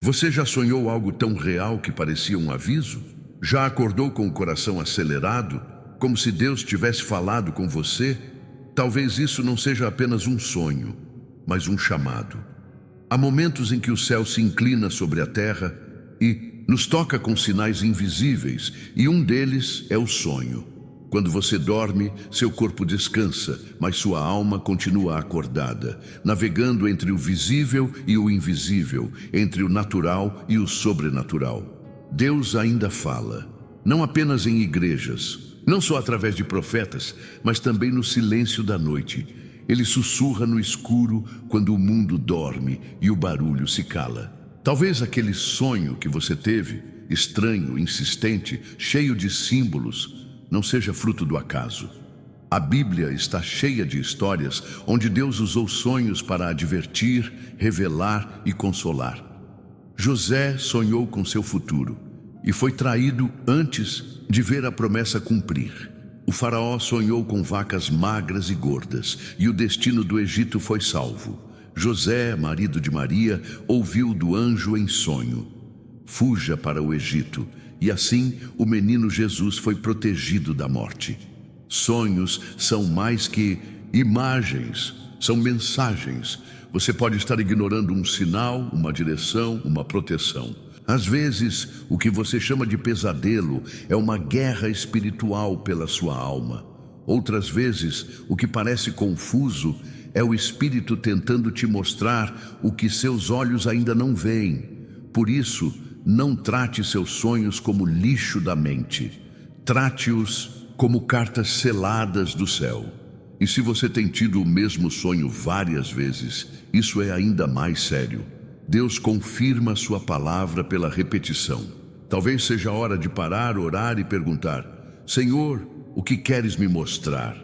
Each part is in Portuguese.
Você já sonhou algo tão real que parecia um aviso? Já acordou com o coração acelerado, como se Deus tivesse falado com você? Talvez isso não seja apenas um sonho, mas um chamado. Há momentos em que o céu se inclina sobre a terra e nos toca com sinais invisíveis, e um deles é o sonho. Quando você dorme, seu corpo descansa, mas sua alma continua acordada, navegando entre o visível e o invisível, entre o natural e o sobrenatural. Deus ainda fala, não apenas em igrejas, não só através de profetas, mas também no silêncio da noite. Ele sussurra no escuro quando o mundo dorme e o barulho se cala. Talvez aquele sonho que você teve, estranho, insistente, cheio de símbolos, não seja fruto do acaso. A Bíblia está cheia de histórias onde Deus usou sonhos para advertir, revelar e consolar. José sonhou com seu futuro e foi traído antes de ver a promessa cumprir. O faraó sonhou com vacas magras e gordas, e o destino do Egito foi salvo. José, marido de Maria, ouviu do anjo em sonho: fuja para o Egito. E assim o menino Jesus foi protegido da morte. Sonhos são mais que imagens, são mensagens. Você pode estar ignorando um sinal, uma direção, uma proteção. Às vezes, o que você chama de pesadelo é uma guerra espiritual pela sua alma. Outras vezes, o que parece confuso é o Espírito tentando te mostrar o que seus olhos ainda não veem. Por isso, não trate seus sonhos como lixo da mente. Trate-os como cartas seladas do céu. E se você tem tido o mesmo sonho várias vezes, isso é ainda mais sério. Deus confirma sua palavra pela repetição. Talvez seja a hora de parar, orar e perguntar: Senhor, o que queres me mostrar?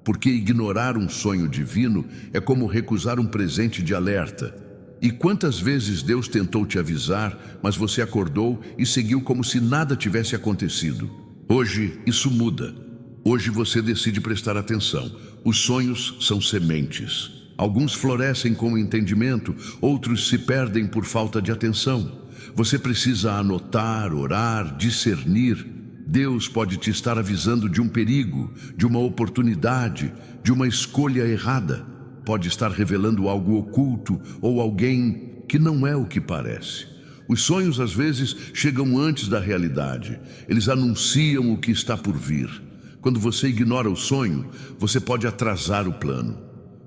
Porque ignorar um sonho divino é como recusar um presente de alerta. E quantas vezes Deus tentou te avisar, mas você acordou e seguiu como se nada tivesse acontecido? Hoje isso muda. Hoje você decide prestar atenção. Os sonhos são sementes. Alguns florescem com entendimento, outros se perdem por falta de atenção. Você precisa anotar, orar, discernir. Deus pode te estar avisando de um perigo, de uma oportunidade, de uma escolha errada. Pode estar revelando algo oculto ou alguém que não é o que parece. Os sonhos às vezes chegam antes da realidade. Eles anunciam o que está por vir. Quando você ignora o sonho, você pode atrasar o plano.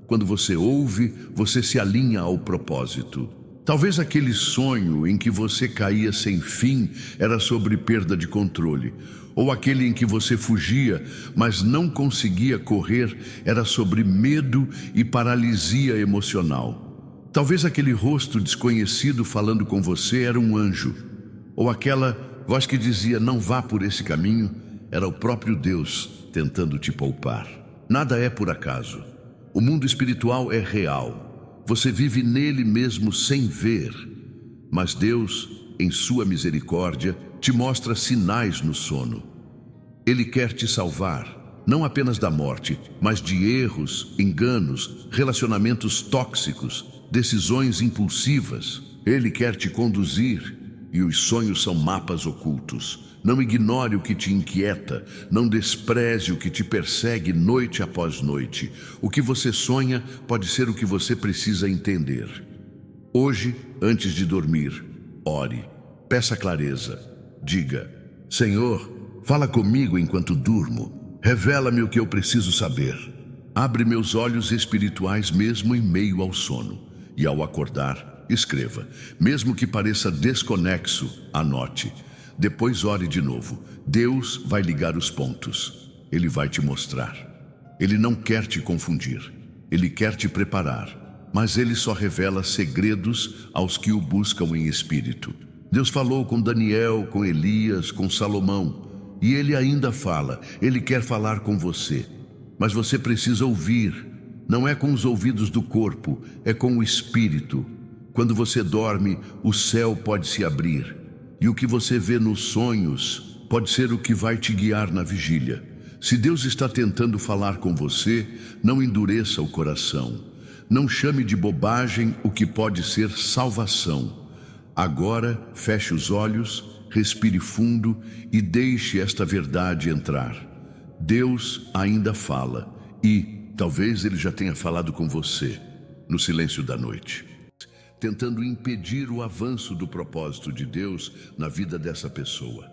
Quando você ouve, você se alinha ao propósito. Talvez aquele sonho em que você caía sem fim era sobre perda de controle. Ou aquele em que você fugia, mas não conseguia correr, era sobre medo e paralisia emocional. Talvez aquele rosto desconhecido falando com você era um anjo. Ou aquela voz que dizia: não vá por esse caminho, era o próprio Deus tentando te poupar. Nada é por acaso. O mundo espiritual é real. Você vive nele mesmo sem ver. Mas Deus, em sua misericórdia, te mostra sinais no sono. Ele quer te salvar, não apenas da morte, mas de erros, enganos, relacionamentos tóxicos, decisões impulsivas. Ele quer te conduzir, e os sonhos são mapas ocultos. Não ignore o que te inquieta, não despreze o que te persegue noite após noite. O que você sonha pode ser o que você precisa entender. Hoje, antes de dormir, ore, peça clareza, diga: Senhor, fala comigo enquanto durmo, revela-me o que eu preciso saber. Abre meus olhos espirituais mesmo em meio ao sono, e ao acordar, escreva. Mesmo que pareça desconexo, anote. Depois ore de novo. Deus vai ligar os pontos. Ele vai te mostrar. Ele não quer te confundir. Ele quer te preparar. Mas ele só revela segredos aos que o buscam em espírito. Deus falou com Daniel, com Elias, com Salomão. E ele ainda fala. Ele quer falar com você. Mas você precisa ouvir. Não é com os ouvidos do corpo, é com o espírito. Quando você dorme, o céu pode se abrir. E o que você vê nos sonhos pode ser o que vai te guiar na vigília. Se Deus está tentando falar com você, não endureça o coração. Não chame de bobagem o que pode ser salvação. Agora, feche os olhos, respire fundo e deixe esta verdade entrar. Deus ainda fala e talvez ele já tenha falado com você no silêncio da noite, tentando impedir o avanço do propósito de Deus na vida dessa pessoa.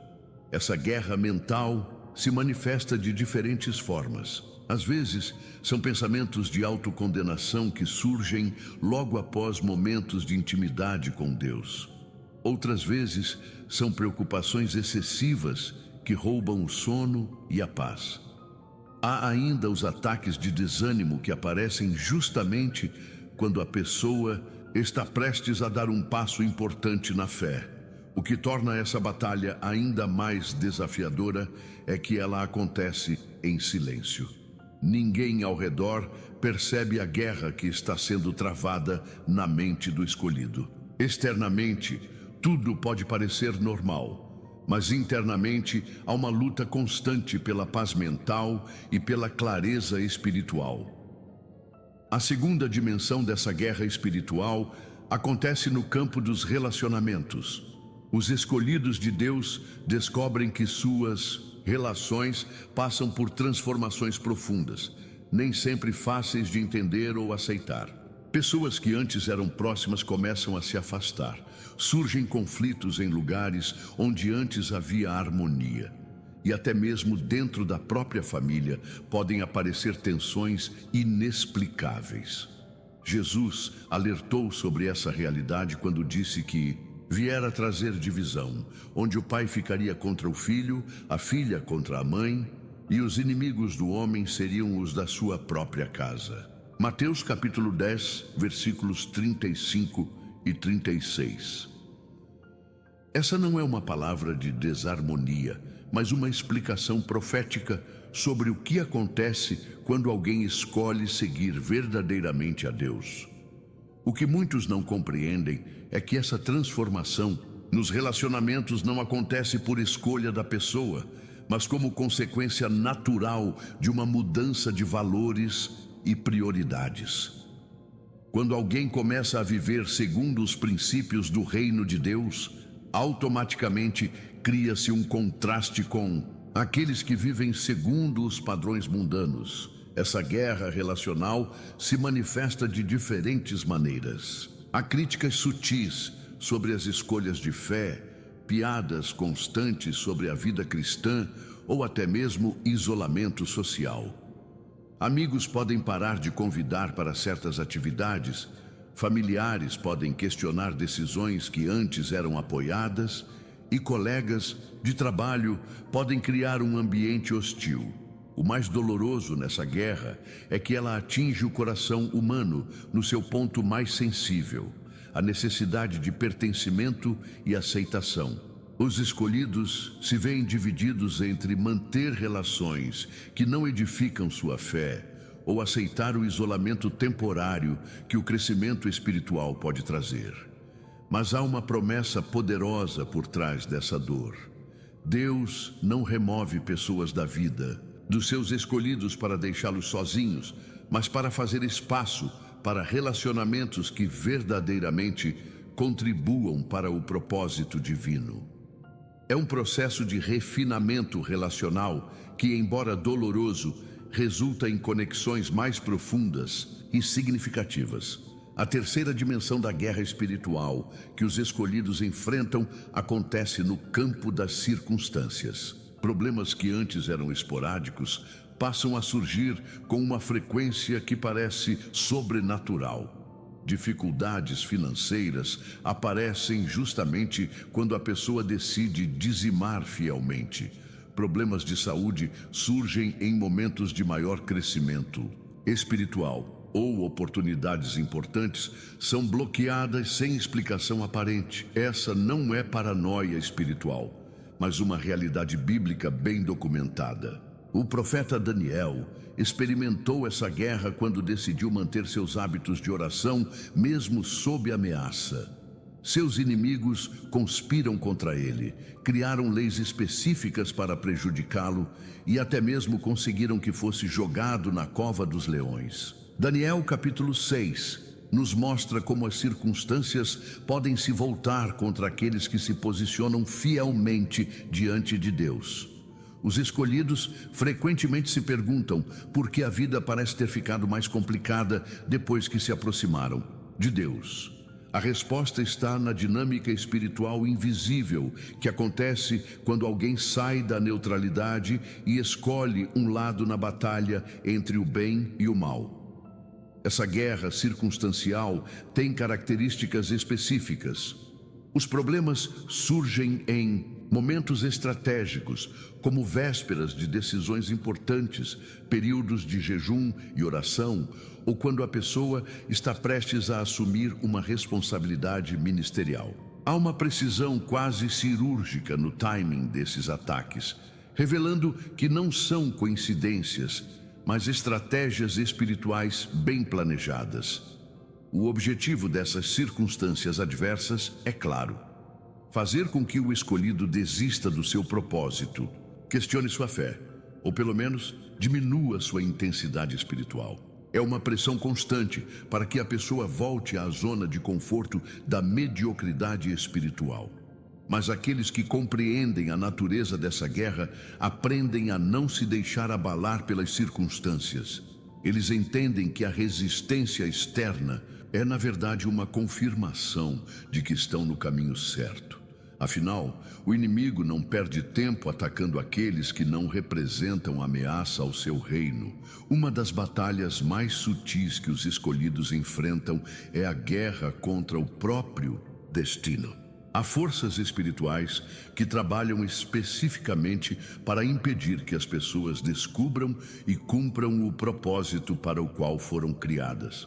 Essa guerra mental se manifesta de diferentes formas. Às vezes, são pensamentos de autocondenação que surgem logo após momentos de intimidade com Deus. Outras vezes, são preocupações excessivas que roubam o sono e a paz. Há ainda os ataques de desânimo que aparecem justamente quando a pessoa está prestes a dar um passo importante na fé. O que torna essa batalha ainda mais desafiadora é que ela acontece em silêncio. Ninguém ao redor percebe a guerra que está sendo travada na mente do escolhido. Externamente, tudo pode parecer normal, mas internamente há uma luta constante pela paz mental e pela clareza espiritual. A segunda dimensão dessa guerra espiritual acontece no campo dos relacionamentos. Os escolhidos de Deus descobrem que suas relações passam por transformações profundas, nem sempre fáceis de entender ou aceitar. Pessoas que antes eram próximas começam a se afastar. Surgem conflitos em lugares onde antes havia harmonia. E até mesmo dentro da própria família podem aparecer tensões inexplicáveis. Jesus alertou sobre essa realidade quando disse que viera trazer divisão, onde o pai ficaria contra o filho, a filha contra a mãe, e os inimigos do homem seriam os da sua própria casa. Mateus capítulo 10, versículos 35 e 36. Essa não é uma palavra de desarmonia, mas uma explicação profética sobre o que acontece quando alguém escolhe seguir verdadeiramente a Deus. O que muitos não compreendem é que essa transformação nos relacionamentos não acontece por escolha da pessoa, mas como consequência natural de uma mudança de valores e prioridades. Quando alguém começa a viver segundo os princípios do reino de Deus, automaticamente cria-se um contraste com aqueles que vivem segundo os padrões mundanos. Essa guerra relacional se manifesta de diferentes maneiras. Há críticas sutis sobre as escolhas de fé, piadas constantes sobre a vida cristã ou até mesmo isolamento social. Amigos podem parar de convidar para certas atividades, familiares podem questionar decisões que antes eram apoiadas e colegas de trabalho podem criar um ambiente hostil. O mais doloroso nessa guerra é que ela atinge o coração humano no seu ponto mais sensível, a necessidade de pertencimento e aceitação. Os escolhidos se veem divididos entre manter relações que não edificam sua fé ou aceitar o isolamento temporário que o crescimento espiritual pode trazer. Mas há uma promessa poderosa por trás dessa dor. Deus não remove pessoas da vida, dos seus escolhidos para deixá-los sozinhos, mas para fazer espaço para relacionamentos que verdadeiramente contribuam para o propósito divino. É um processo de refinamento relacional que, embora doloroso, resulta em conexões mais profundas e significativas. A terceira dimensão da guerra espiritual que os escolhidos enfrentam acontece no campo das circunstâncias. Problemas que antes eram esporádicos passam a surgir com uma frequência que parece sobrenatural. Dificuldades financeiras aparecem justamente quando a pessoa decide dizimar fielmente. Problemas de saúde surgem em momentos de maior crescimento espiritual ou oportunidades importantes são bloqueadas sem explicação aparente. Essa não é paranoia espiritual, mas uma realidade bíblica bem documentada. O profeta Daniel experimentou essa guerra quando decidiu manter seus hábitos de oração mesmo sob ameaça. Seus inimigos conspiram contra ele, criaram leis específicas para prejudicá-lo e até mesmo conseguiram que fosse jogado na cova dos leões. Daniel capítulo 6 nos mostra como as circunstâncias podem se voltar contra aqueles que se posicionam fielmente diante de Deus. Os escolhidos frequentemente se perguntam por que a vida parece ter ficado mais complicada depois que se aproximaram de Deus. A resposta está na dinâmica espiritual invisível que acontece quando alguém sai da neutralidade e escolhe um lado na batalha entre o bem e o mal. Essa guerra circunstancial tem características específicas. Os problemas surgem em momentos estratégicos, como vésperas de decisões importantes, períodos de jejum e oração, ou quando a pessoa está prestes a assumir uma responsabilidade ministerial. Há uma precisão quase cirúrgica no timing desses ataques, revelando que não são coincidências, mas estratégias espirituais bem planejadas. O objetivo dessas circunstâncias adversas é claro: fazer com que o escolhido desista do seu propósito, questione sua fé, ou pelo menos diminua sua intensidade espiritual. É uma pressão constante para que a pessoa volte à zona de conforto da mediocridade espiritual. Mas aqueles que compreendem a natureza dessa guerra aprendem a não se deixar abalar pelas circunstâncias. Eles entendem que a resistência externa é, na verdade, uma confirmação de que estão no caminho certo. Afinal, o inimigo não perde tempo atacando aqueles que não representam ameaça ao seu reino. Uma das batalhas mais sutis que os escolhidos enfrentam é a guerra contra o próprio destino. Há forças espirituais que trabalham especificamente para impedir que as pessoas descubram e cumpram o propósito para o qual foram criadas.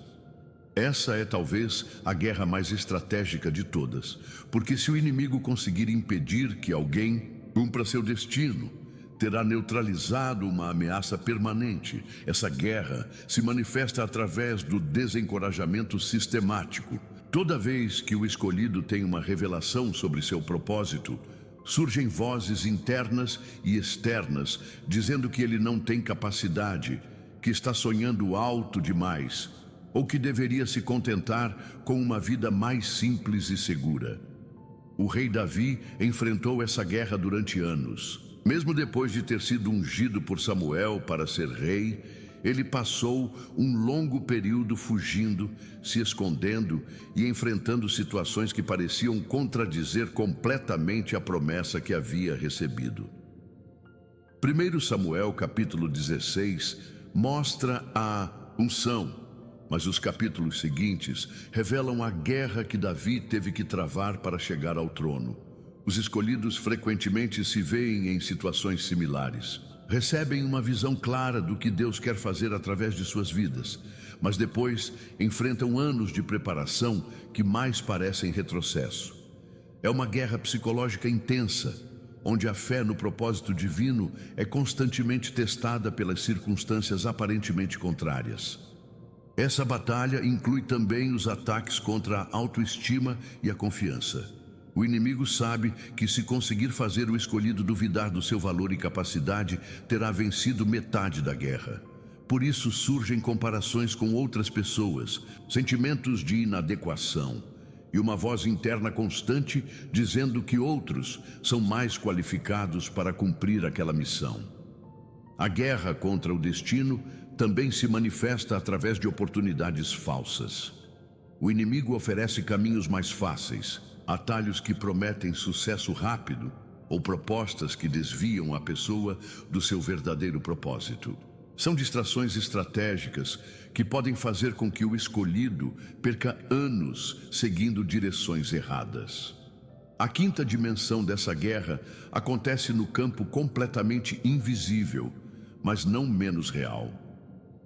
Essa é talvez a guerra mais estratégica de todas, porque se o inimigo conseguir impedir que alguém cumpra seu destino, terá neutralizado uma ameaça permanente. Essa guerra se manifesta através do desencorajamento sistemático. Toda vez que o escolhido tem uma revelação sobre seu propósito, surgem vozes internas e externas dizendo que ele não tem capacidade, que está sonhando alto demais, ou que deveria se contentar com uma vida mais simples e segura. O rei Davi enfrentou essa guerra durante anos. Mesmo depois de ter sido ungido por Samuel para ser rei, ele passou um longo período fugindo, se escondendo e enfrentando situações que pareciam contradizer completamente a promessa que havia recebido. 1 Samuel capítulo 16 mostra a unção, mas os capítulos seguintes revelam a guerra que Davi teve que travar para chegar ao trono. Os escolhidos frequentemente se veem em situações similares. Recebem uma visão clara do que Deus quer fazer através de suas vidas, mas depois enfrentam anos de preparação que mais parecem retrocesso. É uma guerra psicológica intensa, onde a fé no propósito divino é constantemente testada pelas circunstâncias aparentemente contrárias. Essa batalha inclui também os ataques contra a autoestima e a confiança. O inimigo sabe que se conseguir fazer o escolhido duvidar do seu valor e capacidade, terá vencido metade da guerra. Por isso surgem comparações com outras pessoas, sentimentos de inadequação e uma voz interna constante dizendo que outros são mais qualificados para cumprir aquela missão. A guerra contra o destino também se manifesta através de oportunidades falsas. O inimigo oferece caminhos mais fáceis, atalhos que prometem sucesso rápido ou propostas que desviam a pessoa do seu verdadeiro propósito. São distrações estratégicas que podem fazer com que o escolhido perca anos seguindo direções erradas. A quinta dimensão dessa guerra acontece no campo completamente invisível, mas não menos real.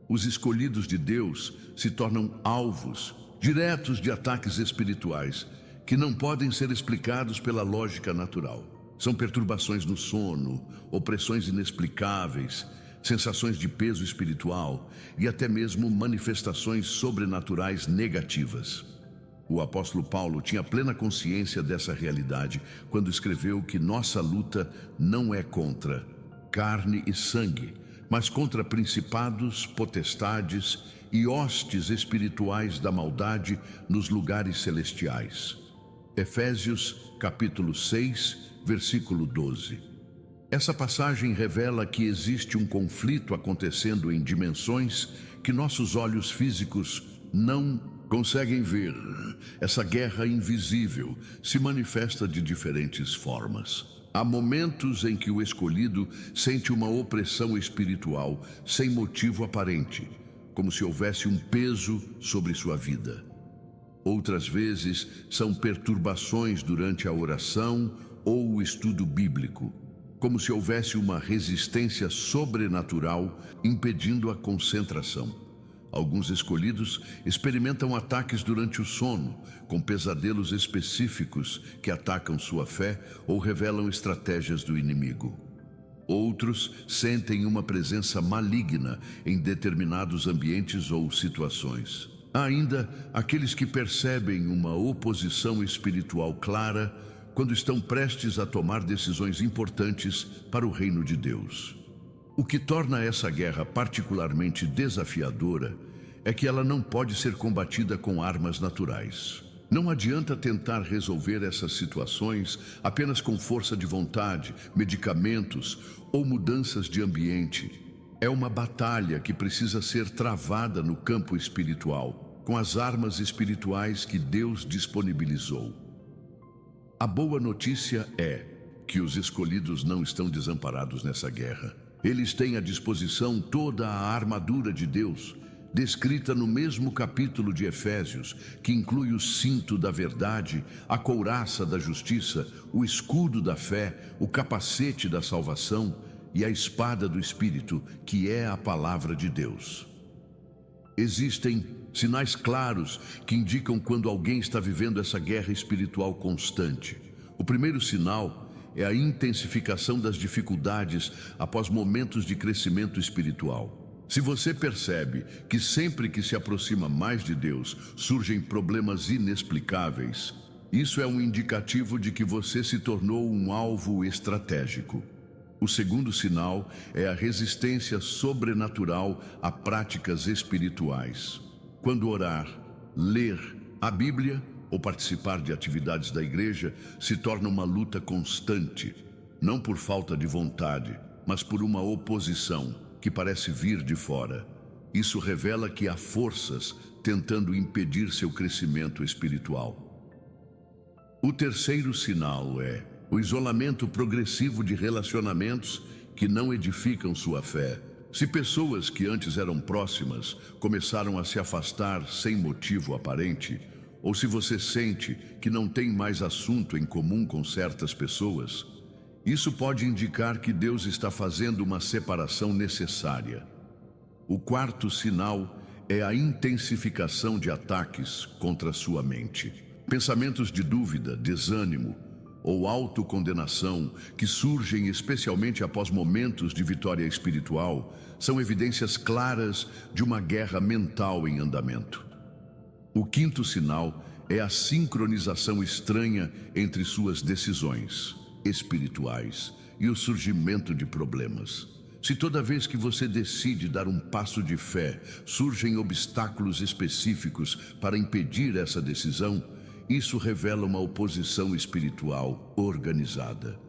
Os escolhidos de Deus se tornam alvos diretos de ataques espirituais que não podem ser explicados pela lógica natural. São perturbações no sono, opressões inexplicáveis, sensações de peso espiritual e até mesmo manifestações sobrenaturais negativas. O apóstolo Paulo tinha plena consciência dessa realidade quando escreveu que nossa luta não é contra carne e sangue, mas contra principados, potestades e hostes espirituais da maldade nos lugares celestiais. Efésios capítulo 6, versículo 12. Essa passagem revela que existe um conflito acontecendo em dimensões que nossos olhos físicos não conseguem ver. Essa guerra invisível se manifesta de diferentes formas. Há momentos em que o escolhido sente uma opressão espiritual sem motivo aparente, como se houvesse um peso sobre sua vida. Outras vezes são perturbações durante a oração ou o estudo bíblico, como se houvesse uma resistência sobrenatural impedindo a concentração. Alguns escolhidos experimentam ataques durante o sono, com pesadelos específicos que atacam sua fé ou revelam estratégias do inimigo. Outros sentem uma presença maligna em determinados ambientes ou situações. Há ainda aqueles que percebem uma oposição espiritual clara quando estão prestes a tomar decisões importantes para o reino de Deus. O que torna essa guerra particularmente desafiadora é que ela não pode ser combatida com armas naturais. Não adianta tentar resolver essas situações apenas com força de vontade, medicamentos ou mudanças de ambiente. É uma batalha que precisa ser travada no campo espiritual, com as armas espirituais que Deus disponibilizou. A boa notícia é que os escolhidos não estão desamparados nessa guerra. Eles têm à disposição toda a armadura de Deus, descrita no mesmo capítulo de Efésios, que inclui o cinto da verdade, a couraça da justiça, o escudo da fé, o capacete da salvação e a espada do Espírito, que é a palavra de Deus. Existem sinais claros que indicam quando alguém está vivendo essa guerra espiritual constante. O primeiro sinal é a intensificação das dificuldades após momentos de crescimento espiritual. Se você percebe que sempre que se aproxima mais de Deus, surgem problemas inexplicáveis, isso é um indicativo de que você se tornou um alvo estratégico. O segundo sinal é a resistência sobrenatural a práticas espirituais. Quando orar, ler a Bíblia ou participar de atividades da igreja se torna uma luta constante, não por falta de vontade, mas por uma oposição que parece vir de fora. Isso revela que há forças tentando impedir seu crescimento espiritual. O terceiro sinal é o isolamento progressivo de relacionamentos que não edificam sua fé. Se pessoas que antes eram próximas começaram a se afastar sem motivo aparente, ou se você sente que não tem mais assunto em comum com certas pessoas, isso pode indicar que Deus está fazendo uma separação necessária. O quarto sinal é a intensificação de ataques contra sua mente. Pensamentos de dúvida, desânimo ou autocondenação que surgem especialmente após momentos de vitória espiritual são evidências claras de uma guerra mental em andamento. O quinto sinal é a sincronização estranha entre suas decisões espirituais e o surgimento de problemas. Se toda vez que você decide dar um passo de fé, surgem obstáculos específicos para impedir essa decisão, isso revela uma oposição espiritual organizada.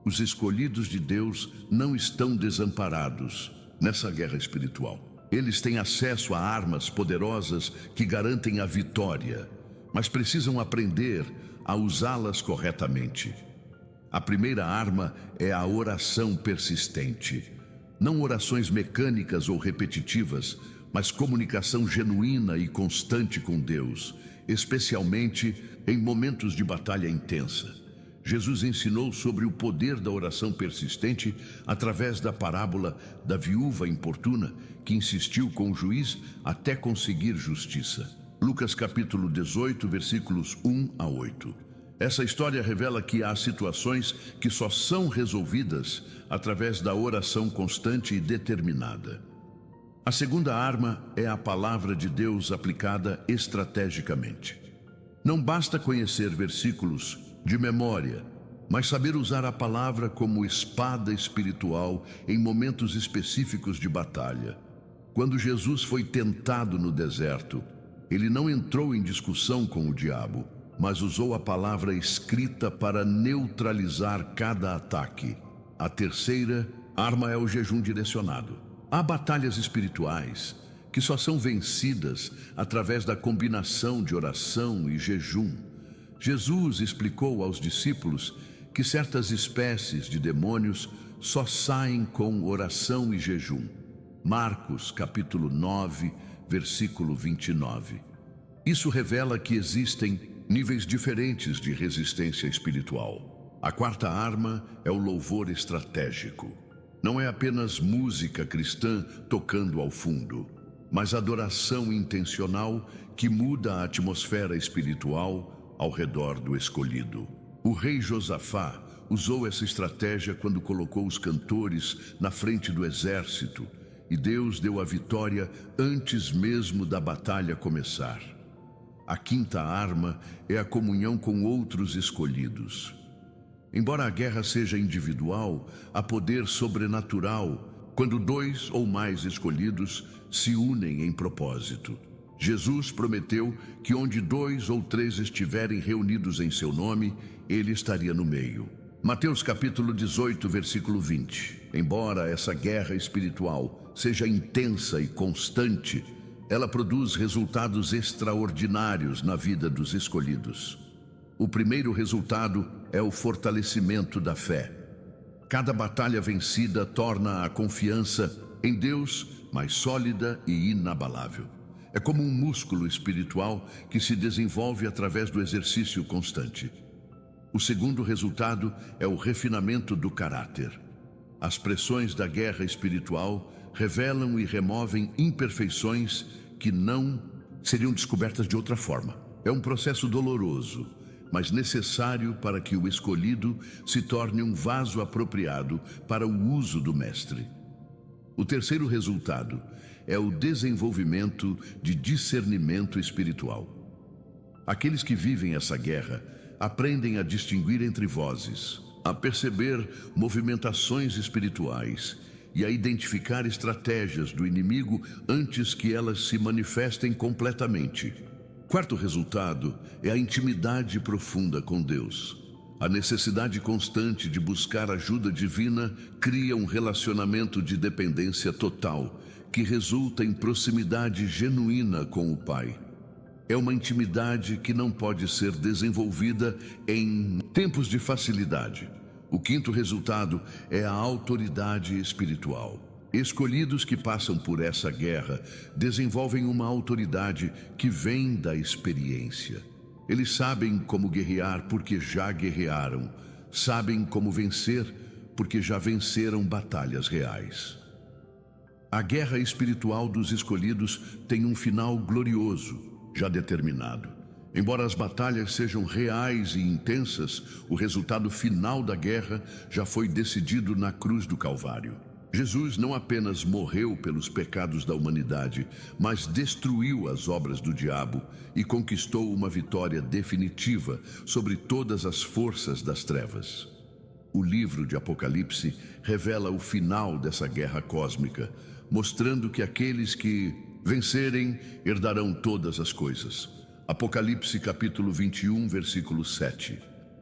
Os escolhidos de Deus não estão desamparados nessa guerra espiritual. Eles têm acesso a armas poderosas que garantem a vitória, mas precisam aprender a usá-las corretamente. A primeira arma é a oração persistente. Não orações mecânicas ou repetitivas, mas comunicação genuína e constante com Deus, especialmente em momentos de batalha intensa. Jesus ensinou sobre o poder da oração persistente através da parábola da viúva importuna que insistiu com o juiz até conseguir justiça. Lucas capítulo 18, versículos 1 a 8. Essa história revela que há situações que só são resolvidas através da oração constante e determinada. A segunda arma é a palavra de Deus aplicada estrategicamente. Não basta conhecer versículos de memória, mas saber usar a palavra como espada espiritual em momentos específicos de batalha. Quando Jesus foi tentado no deserto, ele não entrou em discussão com o diabo, mas usou a palavra escrita para neutralizar cada ataque. A terceira arma é o jejum direcionado. Há batalhas espirituais que só são vencidas através da combinação de oração e jejum. Jesus explicou aos discípulos que certas espécies de demônios só saem com oração e jejum. Marcos, capítulo 9, versículo 29. Isso revela que existem níveis diferentes de resistência espiritual. A quarta arma é o louvor estratégico. Não é apenas música cristã tocando ao fundo, mas adoração intencional que muda a atmosfera espiritual ao redor do escolhido. O rei Josafá usou essa estratégia quando colocou os cantores na frente do exército, e Deus deu a vitória antes mesmo da batalha começar. A quinta arma é a comunhão com outros escolhidos. Embora a guerra seja individual, há poder sobrenatural quando dois ou mais escolhidos se unem em propósito. Jesus prometeu que onde 2 ou 3 estiverem reunidos em seu nome, ele estaria no meio. Mateus capítulo 18, versículo 20. Embora essa guerra espiritual seja intensa e constante, ela produz resultados extraordinários na vida dos escolhidos. O primeiro resultado é o fortalecimento da fé. Cada batalha vencida torna a confiança em Deus mais sólida e inabalável. É como um músculo espiritual que se desenvolve através do exercício constante. O segundo resultado é o refinamento do caráter. As pressões da guerra espiritual revelam e removem imperfeições que não seriam descobertas de outra forma. É um processo doloroso, mas necessário para que o escolhido se torne um vaso apropriado para o uso do Mestre. O terceiro resultado é o desenvolvimento de discernimento espiritual. Aqueles que vivem essa guerra aprendem a distinguir entre vozes, a perceber movimentações espirituais e a identificar estratégias do inimigo antes que elas se manifestem completamente. Quarto resultado é a intimidade profunda com Deus. A necessidade constante de buscar ajuda divina cria um relacionamento de dependência total, que resulta em proximidade genuína com o Pai. É uma intimidade que não pode ser desenvolvida em tempos de facilidade. O quinto resultado é a autoridade espiritual. Escolhidos que passam por essa guerra desenvolvem uma autoridade que vem da experiência. Eles sabem como guerrear porque já guerrearam, sabem como vencer porque já venceram batalhas reais. A guerra espiritual dos escolhidos tem um final glorioso, já determinado. Embora as batalhas sejam reais e intensas, o resultado final da guerra já foi decidido na cruz do Calvário. Jesus não apenas morreu pelos pecados da humanidade, mas destruiu as obras do diabo e conquistou uma vitória definitiva sobre todas as forças das trevas. O livro de Apocalipse revela o final dessa guerra cósmica, mostrando que aqueles que vencerem herdarão todas as coisas. Apocalipse capítulo 21, versículo 7.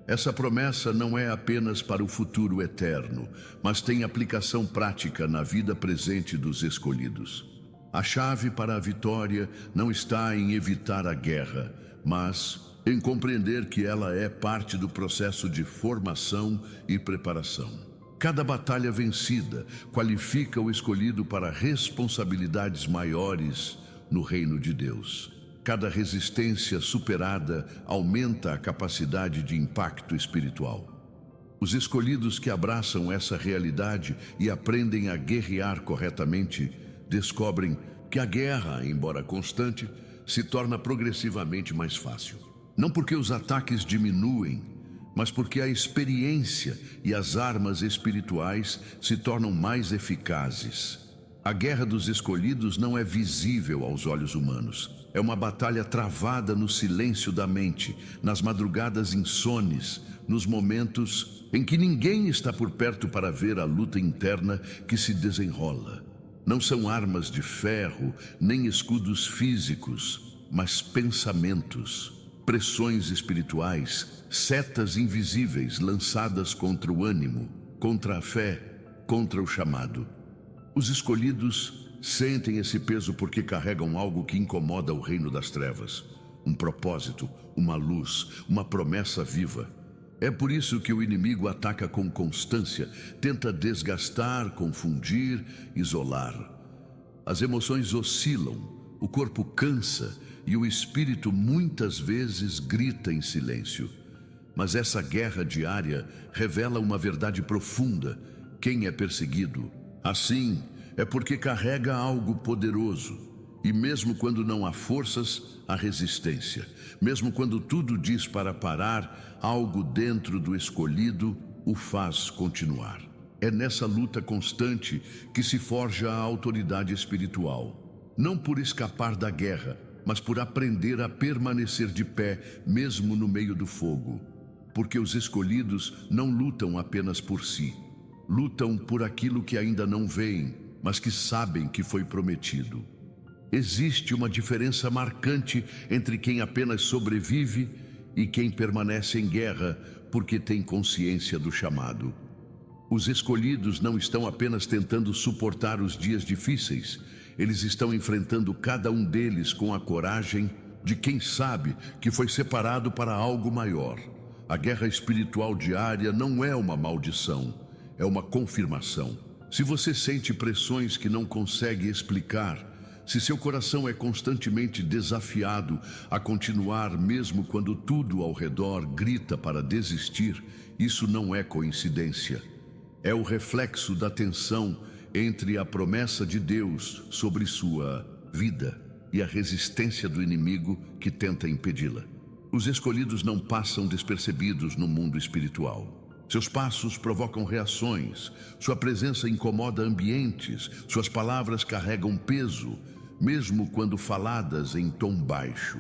Essa promessa não é apenas para o futuro eterno, mas tem aplicação prática na vida presente dos escolhidos. A chave para a vitória não está em evitar a guerra, mas em compreender que ela é parte do processo de formação e preparação. Cada batalha vencida qualifica o escolhido para responsabilidades maiores no reino de Deus. Cada resistência superada aumenta a capacidade de impacto espiritual. Os escolhidos que abraçam essa realidade e aprendem a guerrear corretamente, descobrem que a guerra, embora constante, se torna progressivamente mais fácil. Não porque os ataques diminuem, mas porque a experiência e as armas espirituais se tornam mais eficazes. A guerra dos escolhidos não é visível aos olhos humanos. É uma batalha travada no silêncio da mente, nas madrugadas insones, nos momentos em que ninguém está por perto para ver a luta interna que se desenrola. Não são armas de ferro, nem escudos físicos, mas pensamentos, pressões espirituais, setas invisíveis lançadas contra o ânimo, contra a fé, contra o chamado. Os escolhidos sentem esse peso porque carregam algo que incomoda o reino das trevas. Um propósito, uma luz, uma promessa viva. É por isso que o inimigo ataca com constância, tenta desgastar, confundir, isolar. As emoções oscilam, o corpo cansa e o espírito muitas vezes grita em silêncio. Mas essa guerra diária revela uma verdade profunda: quem é perseguido, assim, é porque carrega algo poderoso. E mesmo quando não há forças, há resistência. Mesmo quando tudo diz para parar, algo dentro do escolhido o faz continuar. É nessa luta constante que se forja a autoridade espiritual. Não por escapar da guerra, mas por aprender a permanecer de pé, mesmo no meio do fogo. Porque os escolhidos não lutam apenas por si. Lutam por aquilo que ainda não veem, mas que sabem que foi prometido. Existe uma diferença marcante entre quem apenas sobrevive e quem permanece em guerra porque tem consciência do chamado. Os escolhidos não estão apenas tentando suportar os dias difíceis, eles estão enfrentando cada um deles com a coragem de quem sabe que foi separado para algo maior. A guerra espiritual diária não é uma maldição, é uma confirmação. Se você sente pressões que não consegue explicar, se seu coração é constantemente desafiado a continuar mesmo quando tudo ao redor grita para desistir, isso não é coincidência. É o reflexo da tensão entre a promessa de Deus sobre sua vida e a resistência do inimigo que tenta impedi-la. Os escolhidos não passam despercebidos no mundo espiritual. Seus passos provocam reações, sua presença incomoda ambientes, suas palavras carregam peso, mesmo quando faladas em tom baixo.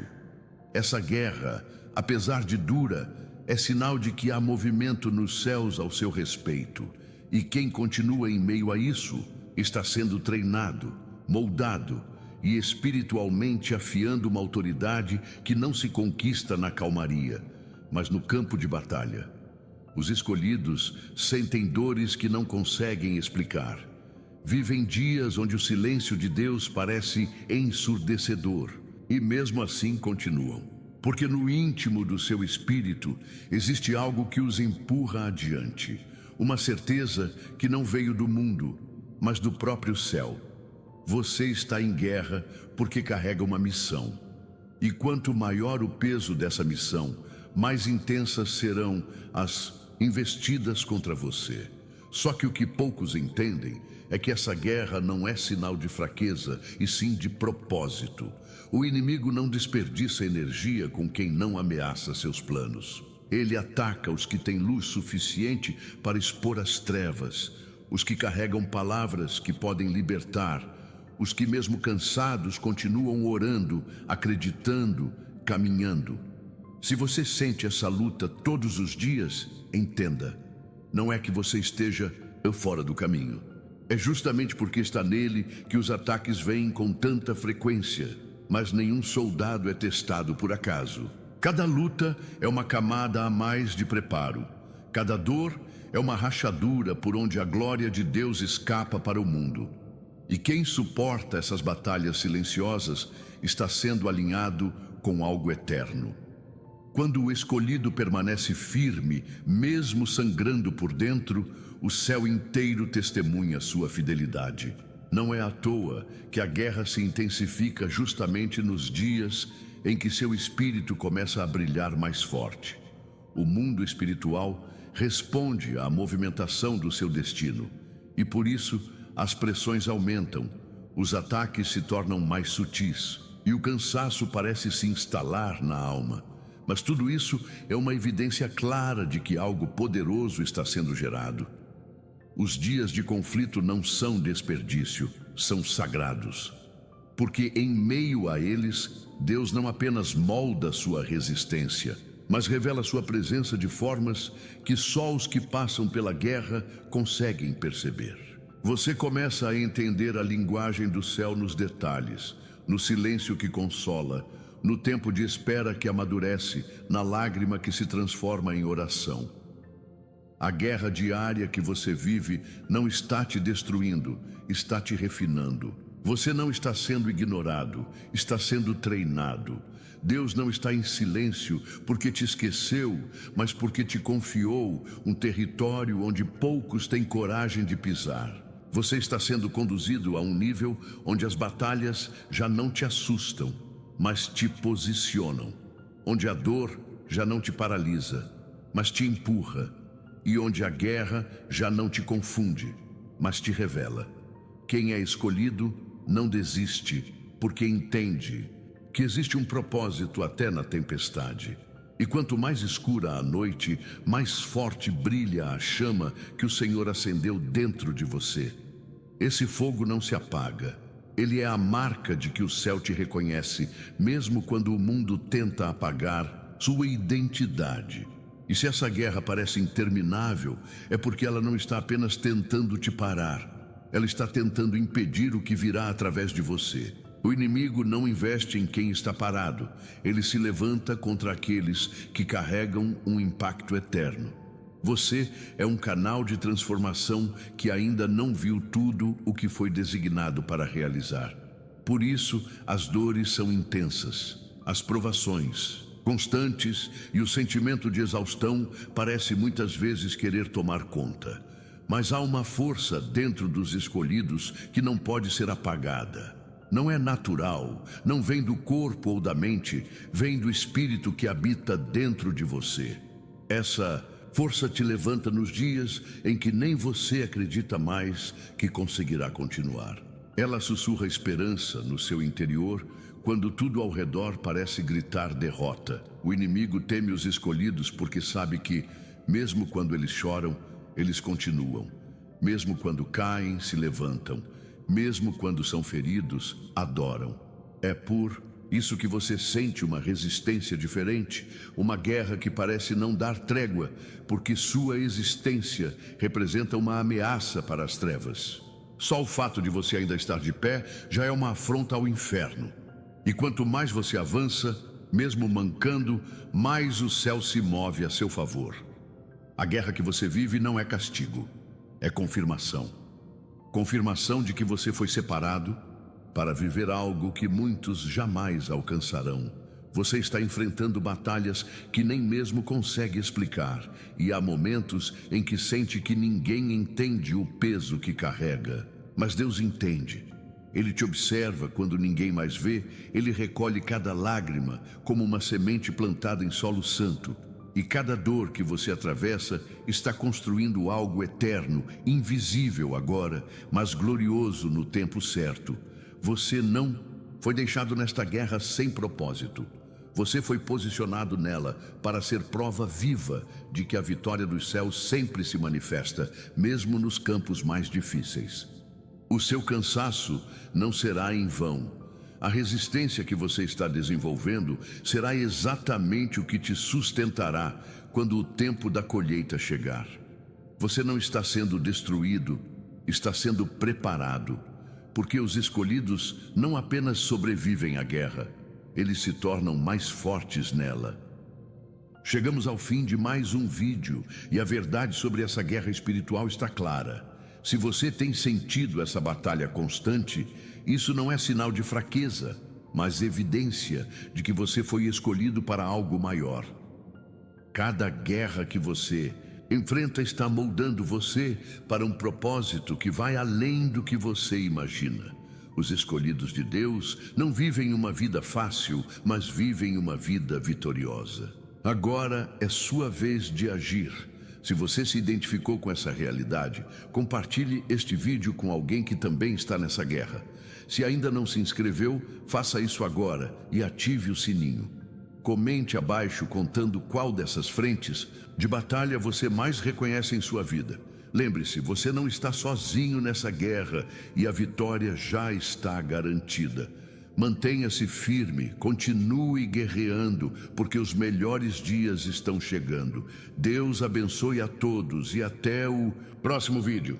Essa guerra, apesar de dura, é sinal de que há movimento nos céus ao seu respeito. E quem continua em meio a isso está sendo treinado, moldado e espiritualmente afiando uma autoridade que não se conquista na calmaria, mas no campo de batalha. Os escolhidos sentem dores que não conseguem explicar. Vivem dias onde o silêncio de Deus parece ensurdecedor, e mesmo assim continuam. Porque no íntimo do seu espírito existe algo que os empurra adiante. Uma certeza que não veio do mundo, mas do próprio céu. Você está em guerra porque carrega uma missão. E quanto maior o peso dessa missão, mais intensas serão as investidas contra você. Só que o que poucos entendem é que essa guerra não é sinal de fraqueza, e sim de propósito. O inimigo não desperdiça energia com quem não ameaça seus planos. Ele ataca os que têm luz suficiente para expor as trevas, os que carregam palavras que podem libertar, os que mesmo cansados continuam orando, acreditando, caminhando. Se você sente essa luta todos os dias, entenda, não é que você esteja fora do caminho. É justamente porque está nele que os ataques vêm com tanta frequência, mas nenhum soldado é testado por acaso. Cada luta é uma camada a mais de preparo. Cada dor é uma rachadura por onde a glória de Deus escapa para o mundo. E quem suporta essas batalhas silenciosas está sendo alinhado com algo eterno. Quando o escolhido permanece firme, mesmo sangrando por dentro, o céu inteiro testemunha sua fidelidade. Não é à toa que a guerra se intensifica justamente nos dias em que seu espírito começa a brilhar mais forte. O mundo espiritual responde à movimentação do seu destino, e por isso as pressões aumentam, os ataques se tornam mais sutis, e o cansaço parece se instalar na alma. Mas tudo isso é uma evidência clara de que algo poderoso está sendo gerado. Os dias de conflito não são desperdício, são sagrados. Porque em meio a eles, Deus não apenas molda sua resistência, mas revela sua presença de formas que só os que passam pela guerra conseguem perceber. Você começa a entender a linguagem do céu nos detalhes, no silêncio que consola, no tempo de espera que amadurece, na lágrima que se transforma em oração. A guerra diária que você vive não está te destruindo, está te refinando. Você não está sendo ignorado, está sendo treinado. Deus não está em silêncio porque te esqueceu, mas porque te confiou um território onde poucos têm coragem de pisar. Você está sendo conduzido a um nível onde as batalhas já não te assustam, mas te posicionam. Onde a dor já não te paralisa, mas te empurra. E onde a guerra já não te confunde, mas te revela. Quem é escolhido não desiste, porque entende que existe um propósito até na tempestade. E quanto mais escura a noite, mais forte brilha a chama que o Senhor acendeu dentro de você. Esse fogo não se apaga. Ele é a marca de que o céu te reconhece, mesmo quando o mundo tenta apagar sua identidade. E se essa guerra parece interminável, é porque ela não está apenas tentando te parar. Ela está tentando impedir o que virá através de você. O inimigo não investe em quem está parado. Ele se levanta contra aqueles que carregam um impacto eterno. Você é um canal de transformação que ainda não viu tudo o que foi designado para realizar. Por isso, as dores são intensas, as provações constantes e o sentimento de exaustão parece muitas vezes querer tomar conta. Mas há uma força dentro dos escolhidos que não pode ser apagada. Não é natural, não vem do corpo ou da mente, vem do espírito que habita dentro de você. Essa força te levanta nos dias em que nem você acredita mais que conseguirá continuar. Ela sussurra esperança no seu interior quando tudo ao redor parece gritar derrota. O inimigo teme os escolhidos porque sabe que, mesmo quando eles choram, eles continuam. Mesmo quando caem, se levantam. Mesmo quando são feridos, adoram. É por isso que você sente uma resistência diferente, uma guerra que parece não dar trégua, porque sua existência representa uma ameaça para as trevas. Só o fato de você ainda estar de pé já é uma afronta ao inferno. E quanto mais você avança, mesmo mancando, mais o céu se move a seu favor. A guerra que você vive não é castigo, é confirmação. Confirmação de que você foi separado para viver algo que muitos jamais alcançarão. Você está enfrentando batalhas que nem mesmo consegue explicar, e há momentos em que sente que ninguém entende o peso que carrega. Mas Deus entende. Ele te observa quando ninguém mais vê, ele recolhe cada lágrima como uma semente plantada em solo santo. E cada dor que você atravessa está construindo algo eterno, invisível agora, mas glorioso no tempo certo. Você não foi deixado nesta guerra sem propósito. Você foi posicionado nela para ser prova viva de que a vitória dos céus sempre se manifesta, mesmo nos campos mais difíceis. O seu cansaço não será em vão. A resistência que você está desenvolvendo será exatamente o que te sustentará quando o tempo da colheita chegar. Você não está sendo destruído, está sendo preparado, porque os escolhidos não apenas sobrevivem à guerra, eles se tornam mais fortes nela. Chegamos ao fim de mais um vídeo e a verdade sobre essa guerra espiritual está clara. Se você tem sentido essa batalha constante, isso não é sinal de fraqueza, mas evidência de que você foi escolhido para algo maior. Cada guerra que você enfrenta está moldando você para um propósito que vai além do que você imagina. Os escolhidos de Deus não vivem uma vida fácil, mas vivem uma vida vitoriosa. Agora é sua vez de agir. Se você se identificou com essa realidade, compartilhe este vídeo com alguém que também está nessa guerra. Se ainda não se inscreveu, faça isso agora e ative o sininho. Comente abaixo contando qual dessas frentes de batalha você mais reconhece em sua vida. Lembre-se, você não está sozinho nessa guerra e a vitória já está garantida. Mantenha-se firme, continue guerreando, porque os melhores dias estão chegando. Deus abençoe a todos e até o próximo vídeo.